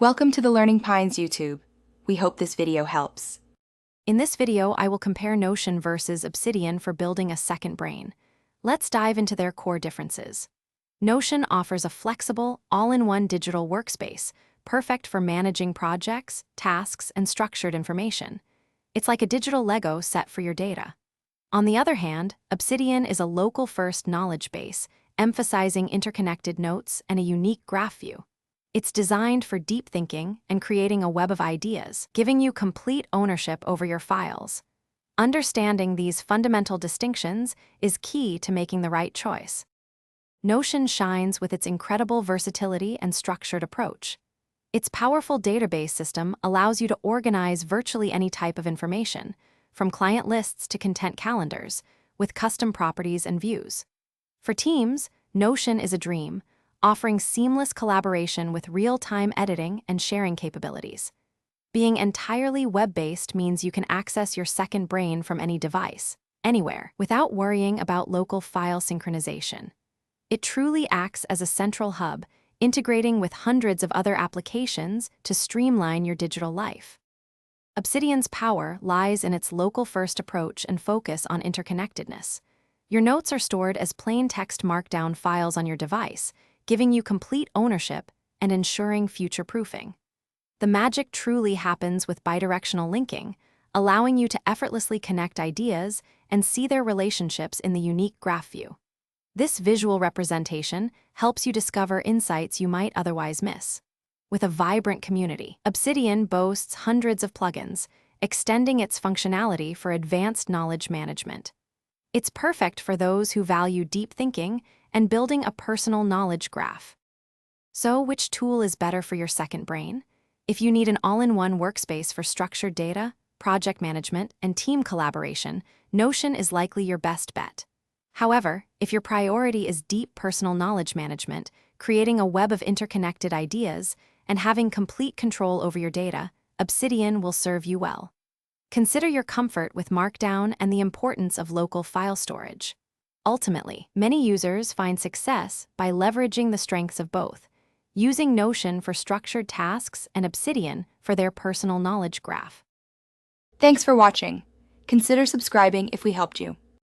Welcome to the Learning Pines YouTube. We hope this video helps. In this video, I will compare Notion versus Obsidian for building a second brain. Let's dive into their core differences. Notion offers a flexible, all-in-one digital workspace, perfect for managing projects, tasks, and structured information. It's like a digital Lego set for your data. On the other hand, Obsidian is a local-first knowledge base, emphasizing interconnected notes and a unique graph view. It's designed for deep thinking and creating a web of ideas, giving you complete ownership over your files. Understanding these fundamental distinctions is key to making the right choice. Notion shines with its incredible versatility and structured approach. Its powerful database system allows you to organize virtually any type of information, from client lists to content calendars, with custom properties and views. For teams, Notion is a dream, offering seamless collaboration with real-time editing and sharing capabilities. Being entirely web-based means you can access your second brain from any device, anywhere, without worrying about local file synchronization. It truly acts as a central hub, integrating with hundreds of other applications to streamline your digital life. Obsidian's power lies in its local-first approach and focus on interconnectedness. Your notes are stored as plain text markdown files on your device, giving you complete ownership and ensuring future-proofing. The magic truly happens with bidirectional linking, allowing you to effortlessly connect ideas and see their relationships in the unique graph view. This visual representation helps you discover insights you might otherwise miss. With a vibrant community, Obsidian boasts hundreds of plugins, extending its functionality for advanced knowledge management. It's perfect for those who value deep thinking and building a personal knowledge graph. So, which tool is better for your second brain? If you need an all-in-one workspace for structured data, project management, and team collaboration, Notion is likely your best bet. However, if your priority is deep personal knowledge management, creating a web of interconnected ideas, and having complete control over your data, Obsidian will serve you well. Consider your comfort with Markdown and the importance of local file storage. Ultimately, many users find success by leveraging the strengths of both, using Notion for structured tasks and Obsidian for their personal knowledge graph. Thanks for watching. Consider subscribing if we helped you.